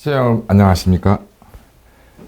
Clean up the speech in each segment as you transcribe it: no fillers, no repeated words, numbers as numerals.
시청자 여러분 안녕하십니까?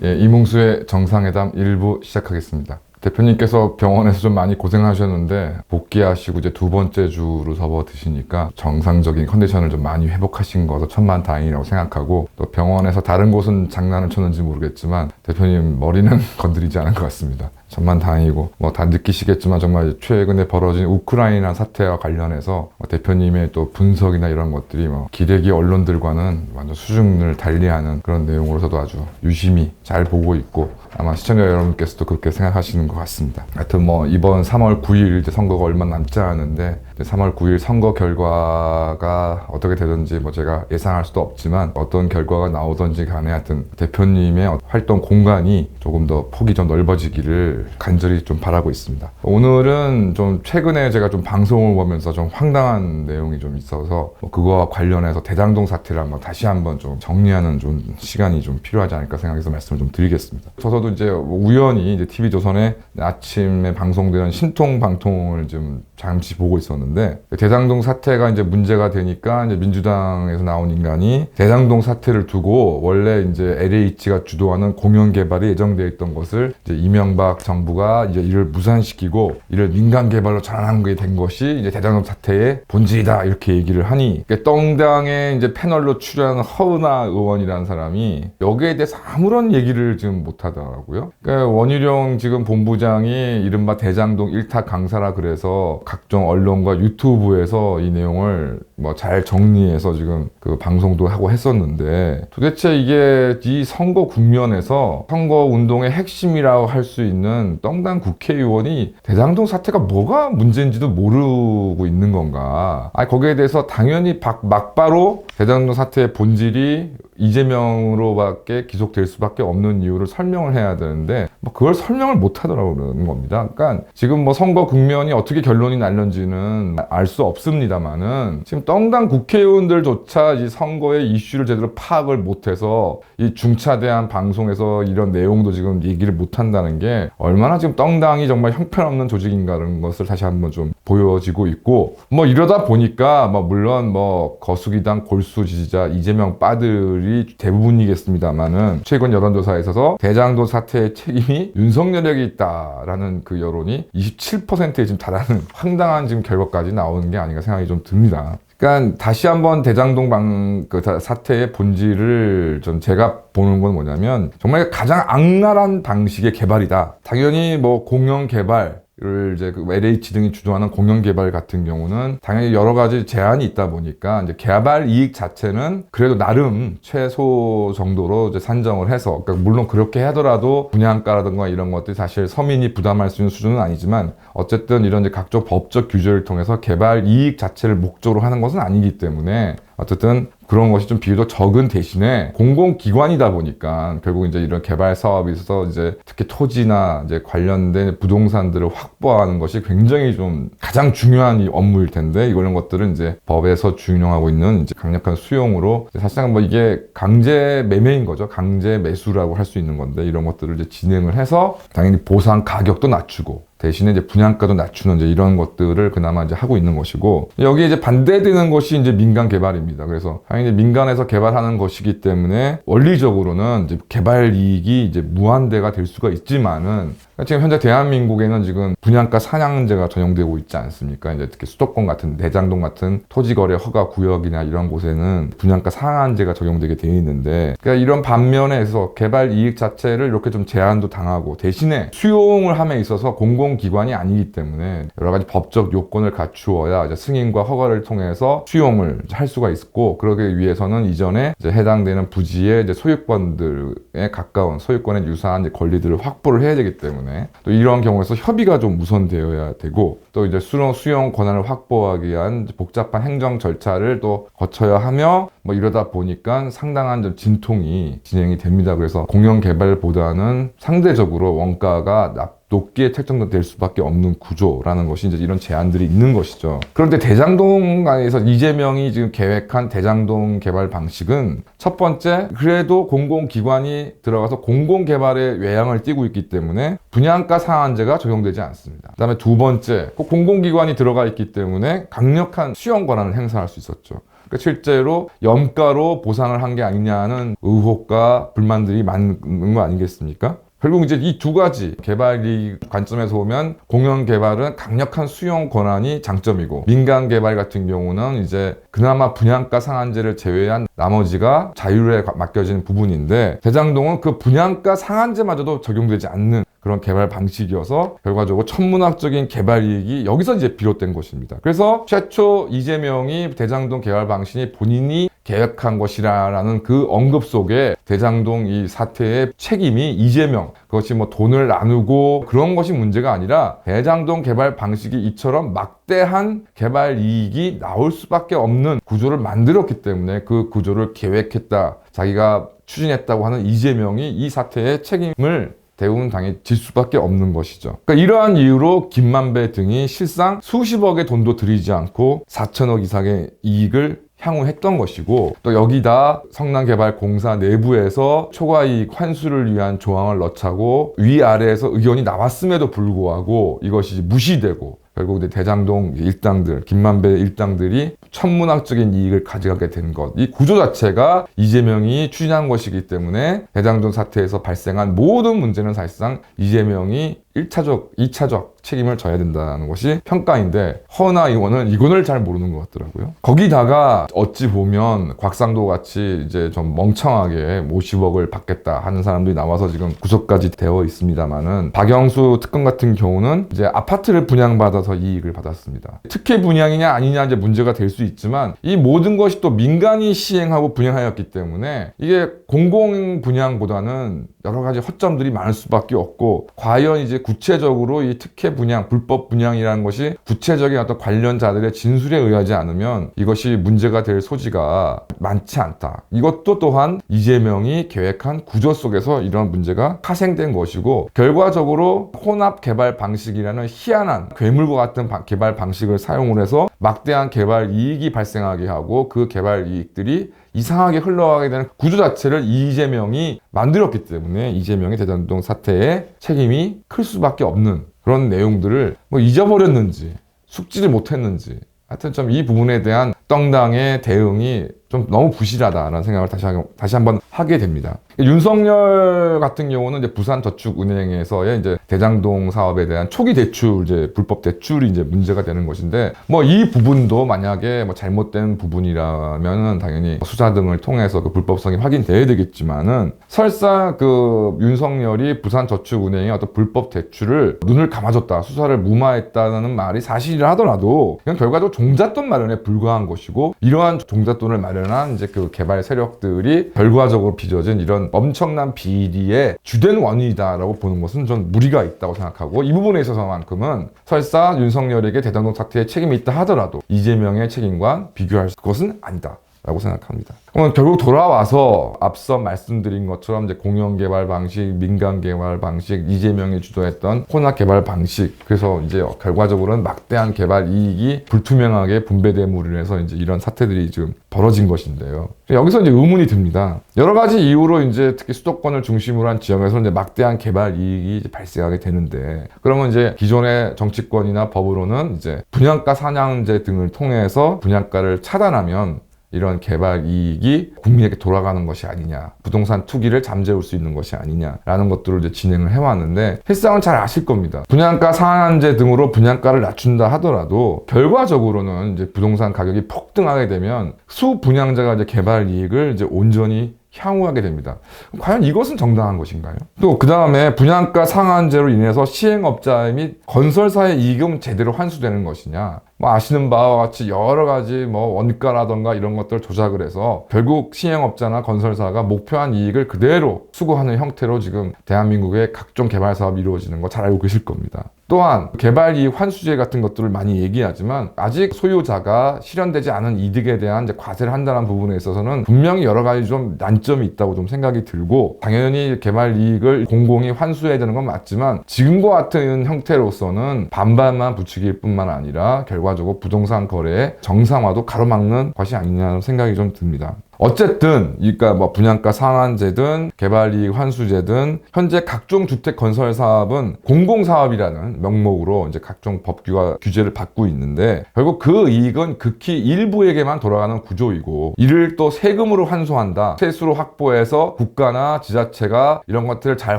예, 이몽수의 정상회담 1부 시작하겠습니다. 대표님께서 병원에서 좀 많이 고생하셨는데 복귀하시고 이제 두 번째 주로 접어드시니까 정상적인 컨디션을 좀 많이 회복하신 거서 천만다행이라고 생각하고, 또 병원에서 다른 곳은 장난을 쳤는지 모르겠지만 대표님 머리는 건드리지 않은 것 같습니다. 천만다행이고, 뭐 다 느끼시겠지만 정말 최근에 벌어진 우크라이나 사태와 관련해서 대표님의 또 분석이나 이런 것들이 기대기 언론들과는 완전 수준을 달리하는 그런 내용으로서도 아주 유심히 잘 보고 있고, 아마 시청자 여러분께서도 그렇게 생각하시는 것 같습니다. 하여튼 이번 3월 9일 이제 선거가 얼마 남지 않았는데, 3월 9일 선거 결과가 어떻게 되든지 제가 예상할 수도 없지만 어떤 결과가 나오든지 간에 하여튼 대표님의 활동 공간이 조금 더 폭이 좀 넓어지기를 간절히 좀 바라고 있습니다. 오늘은 좀 최근에 제가 좀 방송을 보면서 좀 황당한 내용이 좀 있어서 그거와 관련해서 대장동 사태를 한번 다시 한번 좀 정리하는 좀 시간이 좀 필요하지 않을까 생각해서 말씀을 좀 드리겠습니다. 저도 이제 우연히 이제 TV조선에 아침에 방송되는 신통 방통을 좀 잠시 보고 있었는데, 대장동 사태가 이제 문제가 되니까 이제 민주당에서 나온 인간이 대장동 사태를 두고 원래 이제 LH가 주도하는 공영 개발이 예정되어 있던 것을 이제 이명박 정부가 이제 이를 무산시키고 이를 민간 개발로 전환한 게 된 것이 이제 대장동 사태의 본질이다, 이렇게 얘기를 하니, 똥당의 이제 패널로 출연한 허은하 의원이라는 사람이 여기에 대해서 아무런 얘기를 지금 못 하더라고요. 그러니까 원희룡 지금 본부장이 이른바 대장동 일타 강사라 그래서 각종 언론과 유튜브에서 이 내용을 잘 정리해서 지금 그 방송도 하고 했었는데, 도대체 이게 이 선거 국면에서 선거 운동의 핵심이라고 할 수 있는 똥당 국회의원이 대장동 사태가 뭐가 문제인지도 모르고 있는 건가? 거기에 대해서 당연히 막바로 대장동 사태의 본질이 이재명으로밖에 기속될 수밖에 없는 이유를 설명을 해야 되는데 그걸 설명을 못 하더라고요 겁니다. 그러니까 지금 선거 국면이 어떻게 결론이 날는지는 알 수 없습니다만은, 지금 똥당 국회의원들조차 이 선거의 이슈를 제대로 파악을 못해서 이 중차대한 방송에서 이런 내용도 지금 얘기를 못 한다는 게 얼마나 지금 똥당이 정말 형편없는 조직인가라는 것을 다시 한번 좀 보여지고 있고, 이러다 보니까 물론 거수기당 골수 지지자 이재명 빠들이 대부분이겠습니다만은, 최근 여론조사에 있어서 대장동 사태의 책임이 윤석열에게 있다라는 그 여론이 27%에 지금 달하는 황당한 지금 결과까지 나오는 게 아닌가 생각이 좀 듭니다. 그러니까 다시 한번 대장동 사태의 본질을 좀 제가 보는 건 뭐냐면, 정말 가장 악랄한 방식의 개발이다. 당연히 공영 개발 를 이제 LH 등이 주도하는 공영 개발 같은 경우는 당연히 여러 가지 제한이 있다 보니까 이제 개발 이익 자체는 그래도 나름 최소 정도로 이제 산정을 해서, 그러니까 물론 그렇게 하더라도 분양가라든가 이런 것들이 사실 서민이 부담할 수 있는 수준은 아니지만, 어쨌든 이런 이제 각종 법적 규제를 통해서 개발 이익 자체를 목적으로 하는 것은 아니기 때문에 어쨌든 그런 것이 좀 비교적 적은 대신에 공공기관이다 보니까 결국 이제 이런 개발 사업에 있어서 이제 특히 토지나 이제 관련된 부동산들을 확보하는 것이 굉장히 좀 가장 중요한 이 업무일 텐데, 이런 것들은 이제 법에서 준용하고 있는 이제 강력한 수용으로 사실상 이게 강제 매매인 거죠. 강제 매수라고 할 수 있는 건데, 이런 것들을 이제 진행을 해서 당연히 보상 가격도 낮추고 대신에 이제 분양가도 낮추는 이제 이런 것들을 그나마 이제 하고 있는 것이고, 여기에 이제 반대되는 것이 이제 민간 개발입니다. 그래서 당연히 민간에서 개발하는 것이기 때문에 원리적으로는 이제 개발 이익이 이제 무한대가 될 수가 있지만은, 지금 현재 대한민국에는 지금 분양가 상한제가 적용되고 있지 않습니까? 이제 특히 수도권 같은 대장동 같은 토지거래 허가 구역이나 이런 곳에는 분양가 상한제가 적용되게 되어 있는데, 그러니까 이런 반면에서 개발 이익 자체를 이렇게 좀 제한도 당하고 대신에 수용을 함에 있어서 공공기관이 아니기 때문에 여러 가지 법적 요건을 갖추어야 이제 승인과 허가를 통해서 수용을 할 수가 있고, 그러기 위해서는 이전에 이제 해당되는 부지의 이제 소유권들에 가까운 소유권에 유사한 이제 권리들을 확보를 해야 되기 때문에, 또 이런 경우에서 협의가 좀 우선되어야 되고, 또 이제 수용 권한을 확보하기 위한 복잡한 행정 절차를 또 거쳐야 하며, 이러다 보니까 상당한 좀 진통이 진행이 됩니다. 그래서 공영 개발보다는 상대적으로 원가가 높게 책정될 수밖에 없는 구조라는 것이 이제 이런 제한들이 있는 것이죠. 그런데 대장동 안에서 이재명이 지금 계획한 대장동 개발 방식은 첫 번째, 그래도 공공기관이 들어가서 공공개발의 외양을 띠고 있기 때문에 분양가 상한제가 적용되지 않습니다. 그 다음에 두 번째, 공공기관이 들어가 있기 때문에 강력한 수용 권한을 행사할 수 있었죠. 그러니까 실제로 염가로 보상을 한 게 아니냐는 의혹과 불만들이 많은 거 아니겠습니까? 결국 이제 이 두 가지 개발 관점에서 보면 공영 개발은 강력한 수용 권한이 장점이고, 민간 개발 같은 경우는 이제 그나마 분양가 상한제를 제외한 나머지가 자율에 맡겨진 부분인데, 대장동은 그 분양가 상한제마저도 적용되지 않는 그런 개발 방식이어서 결과적으로 천문학적인 개발 이익이 여기서 이제 비롯된 것입니다. 그래서 최초 이재명이 대장동 개발 방식이 본인이 계획한 것이라는 그 언급 속에 대장동 이 사태의 책임이 이재명, 그것이 뭐 돈을 나누고 그런 것이 문제가 아니라 대장동 개발 방식이 이처럼 막대한 개발 이익이 나올 수밖에 없는 구조를 만들었기 때문에 그 구조를 계획했다, 자기가 추진했다고 하는 이재명이 이 사태의 책임을 대부분 당연히 질 수밖에 없는 것이죠. 그러니까 이러한 이유로 김만배 등이 실상 수십억의 돈도 들이지 않고 4천억 이상의 이익을 향후했던 것이고, 또 여기다 성남개발공사 내부에서 초과이익 환수를 위한 조항을 넣자고 위아래에서 의견이 나왔음에도 불구하고 이것이 무시되고, 결국 대장동 일당들, 김만배 일당들이 천문학적인 이익을 가져가게 된 것, 이 구조 자체가 이재명이 추진한 것이기 때문에 대장동 사태에서 발생한 모든 문제는 사실상 이재명이 1차적, 2차적 책임을 져야 된다는 것이 평가인데, 허은하 의원은 이거를 잘 모르는 것 같더라고요. 거기다가 어찌 보면 곽상도 같이 이제 좀 멍청하게 50억을 받겠다 하는 사람들이 나와서 지금 구속까지 되어 있습니다만은, 박영수 특검 같은 경우는 이제 아파트를 분양받아서 이익을 받았습니다. 특혜 분양이냐 아니냐 이제 문제가 될 수 있지만, 이 모든 것이 또 민간이 시행하고 분양하였기 때문에 이게 공공 분양보다는 여러 가지 허점들이 많을 수밖에 없고, 과연 이제 구체적으로 이 특혜 분양, 불법 분양이라는 것이 구체적인 어떤 관련자들의 진술에 의하지 않으면 이것이 문제가 될 소지가 많지 않다. 이것도 또한 이재명이 계획한 구조 속에서 이런 문제가 파생된 것이고, 결과적으로 혼합 개발 방식이라는 희한한 괴물과 같은 개발 방식을 사용을 해서 막대한 개발 이익이 발생하게 하고, 그 개발 이익들이 이상하게 흘러가게 되는 구조 자체를 이재명이 만들었기 때문에 이재명의 대장동 사태의 책임이 클 수밖에 없는 그런 내용들을 뭐 잊어버렸는지 숙지를 못했는지, 하여튼 좀 이 부분에 대한 떡당의 대응이 좀 너무 부실하다라는 생각을 다시 한번 하게 됩니다. 윤석열 같은 경우는 이제 부산저축은행에서의 이제 대장동 사업에 대한 초기 대출, 이제 불법 대출이 이제 문제가 되는 것인데, 뭐 이 부분도 만약에 뭐 잘못된 부분이라면은 당연히 수사 등을 통해서 그 불법성이 확인돼야 되겠지만은, 설사 그 윤석열이 부산저축은행의 어떤 불법 대출을 눈을 감아줬다, 수사를 무마했다는 말이 사실이라 하더라도 그냥 결과적으로 종잣돈 마련에 불과한 것이고, 이러한 종잣돈을 마련한 이제 그 개발 세력들이 결과적으로 빚어진 이런 엄청난 비리의 주된 원인이다라고 보는 것은 전 무리가 있다고 생각하고, 이 부분에 있어서만큼은 설사 윤석열에게 대장동 사태에 책임이 있다 하더라도 이재명의 책임과 비교할 것은 아니다 라고 생각합니다. 그럼 결국 돌아와서 앞서 말씀드린 것처럼 이제 공영 개발 방식, 민간 개발 방식, 이재명이 주도했던 혼합 개발 방식, 그래서 이제 결과적으로는 막대한 개발 이익이 불투명하게 분배됨으로 인해서 이제 이런 사태들이 지금 벌어진 것인데요. 여기서 이제 의문이 듭니다. 여러 가지 이유로 이제 특히 수도권을 중심으로 한 지역에서 이제 막대한 개발 이익이 이제 발생하게 되는데, 그러면 이제 기존의 정치권이나 법으로는 이제 분양가 상한제 등을 통해서 분양가를 차단하면 이런 개발 이익이 국민에게 돌아가는 것이 아니냐, 부동산 투기를 잠재울 수 있는 것이 아니냐라는 것들을 이제 진행을 해왔는데, 실상은 잘 아실 겁니다. 분양가 상한제 등으로 분양가를 낮춘다 하더라도 결과적으로는 이제 부동산 가격이 폭등하게 되면 수분양자가 이제 개발 이익을 이제 온전히 향후하게 됩니다. 과연 이것은 정당한 것인가요? 또 그 다음에 분양가 상한제로 인해서 시행업자 및 건설사의 이익은 제대로 환수되는 것이냐, 뭐 아시는 바와 같이 여러 가지 뭐 원가라던가 이런 것들을 조작을 해서 결국 시행업자나 건설사가 목표한 이익을 그대로 수거하는 형태로 지금 대한민국의 각종 개발 사업이 이루어지는 거 잘 알고 계실 겁니다. 또한 개발 이익 환수제 같은 것들을 많이 얘기하지만, 아직 소유자가 실현되지 않은 이득에 대한 이제 과세를 한다는 부분에 있어서는 분명히 여러 가지 좀 난점이 있다고 좀 생각이 들고, 당연히 개발 이익을 공공이 환수해야 되는 건 맞지만 지금과 같은 형태로서는 반발만 부추길 뿐만 아니라 결과적으로 부동산 거래의 정상화도 가로막는 것이 아니냐는 생각이 좀 듭니다. 어쨌든 그러니까 뭐 분양가 상한제든 개발이익 환수제든 현재 각종 주택 건설 사업은 공공사업이라는 명목으로 이제 각종 법규와 규제를 받고 있는데 결국 그 이익은 극히 일부에게만 돌아가는 구조이고 이를 또 세금으로 환수한다. 세수로 확보해서 국가나 지자체가 이런 것들을 잘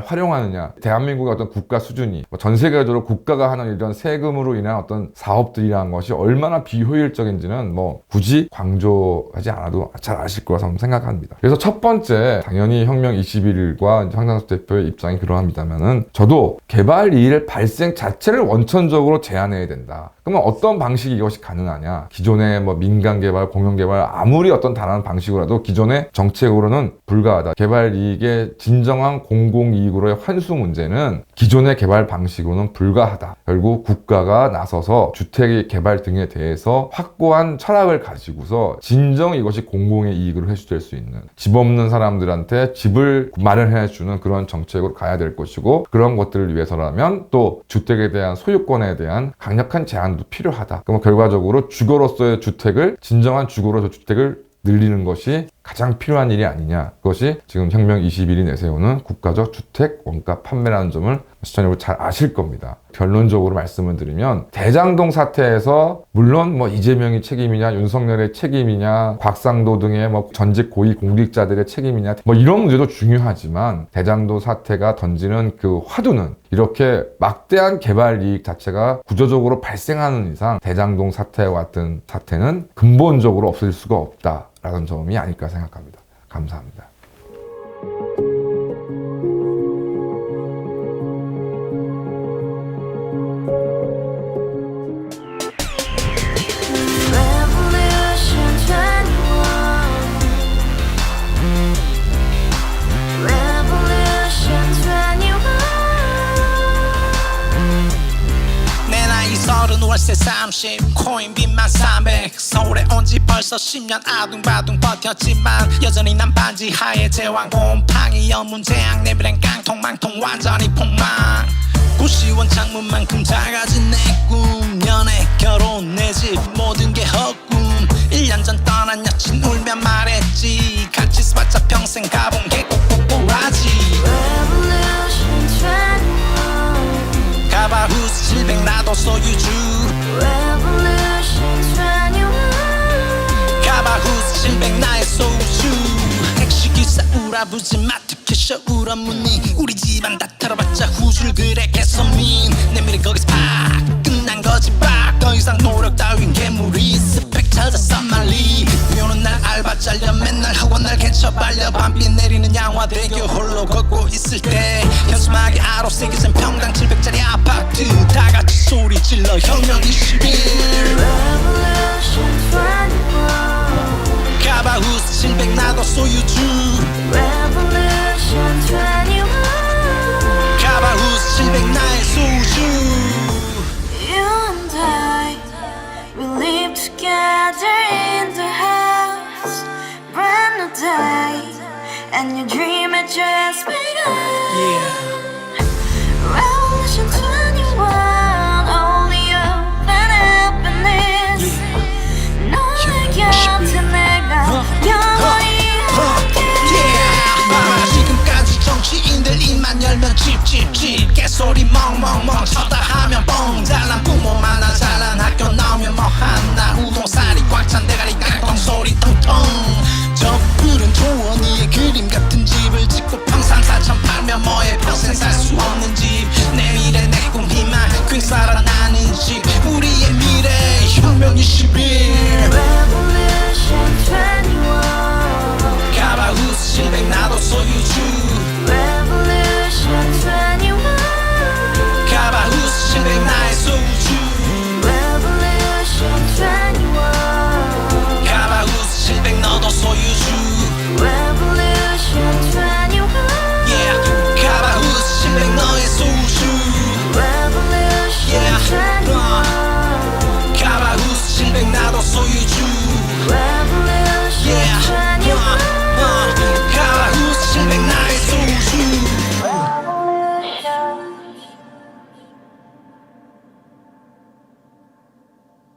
활용하느냐. 대한민국의 어떤 국가 수준이 전 세계적으로 국가가 하는 이런 세금으로 인한 어떤 사업들이라는 것이 얼마나 비효율적인지는 뭐 굳이 강조하지 않아도 잘 아실 거라고 생각합니다. 그래서 첫 번째 당연히 혁명 21일과 황장수 대표의 입장이 그러합니다만은 저도 개발 이익 발생 자체를 원천적으로 제한해야 된다. 그러면 어떤 방식이 이것이 가능하냐? 기존의 뭐 민간 개발, 공영 개발 아무리 어떤 다른 방식으로라도 기존의 정책으로는 불가하다. 개발 이익의 진정한 공공 이익으로의 환수 문제는 기존의 개발 방식으로는 불가하다. 결국 국가가 나서서 주택 개발 등에 대해서 확고한 철학을 가지고서 진정 이것이 공공의 이익으로 회수될 수 있는 집 없는 사람들한테 집을 마련해주는 그런 정책으로 가야 될 것이고 그런 것들을 위해서라면 또 주택에 대한 소유권에 대한 강력한 제한도 필요하다. 그럼 결과적으로 주거로서의 주택을 진정한 주거로서 주택을 늘리는 것이 가장 필요한 일이 아니냐. 그것이 지금 혁명 21이 내세우는 국가적 주택 원가 판매라는 점을 시청자 여러분 잘 아실 겁니다. 결론적으로 말씀을 드리면 대장동 사태에서 물론 뭐 이재명이 책임이냐 윤석열의 책임이냐 곽상도 등의 뭐 전직 고위 공직자들의 책임이냐 뭐 이런 문제도 중요하지만 대장동 사태가 던지는 그 화두는 이렇게 막대한 개발 이익 자체가 구조적으로 발생하는 이상 대장동 사태와 같은 사태는 근본적으로 없어질 수가 없다라는 점이 아닐까 생각합니다. 감사합니다. 월세 30 코인빚만 300 서울에 온 지 벌써 10년 아둥바둥 버텼지만 여전히 난 반지 하에 제왕 곰팡이 연문제약 내비랑 깡통망통 완전히 폭망 고시원 창문만큼 작아진 내 꿈 연애 결혼 내 집 모든 게 헛꿈 1년 전 떠난 여친 울며 말했지 같이 써봤자 평생 가본 게 꼭꼭꼭라지 가바후스 700 나도 소유주 가바후스 700 나의 소주 택시기사 우라부지 마트 캐셔 울어문이 우리 집안 다 털어봤자 후줄 그래 개선민 내 미래 거기서 팍 끝난 거지 팍 더 이상 노력 따윈 괴물이 스펙 찾았어 말리 비오는 날 알바 잘려 맨날 학원 날 개쳐 발려 밤비 내리는 양화대교 홀로 걷고 있을 때 현수막에 아로 새겨진 평당 700짜리 아파트 다같이 소리 질러 혁명 21 가바후스 700 나도 소유주 가바후스 700 나의 소주 Together in the house, brand new day, and your dream had just begun. Yeah.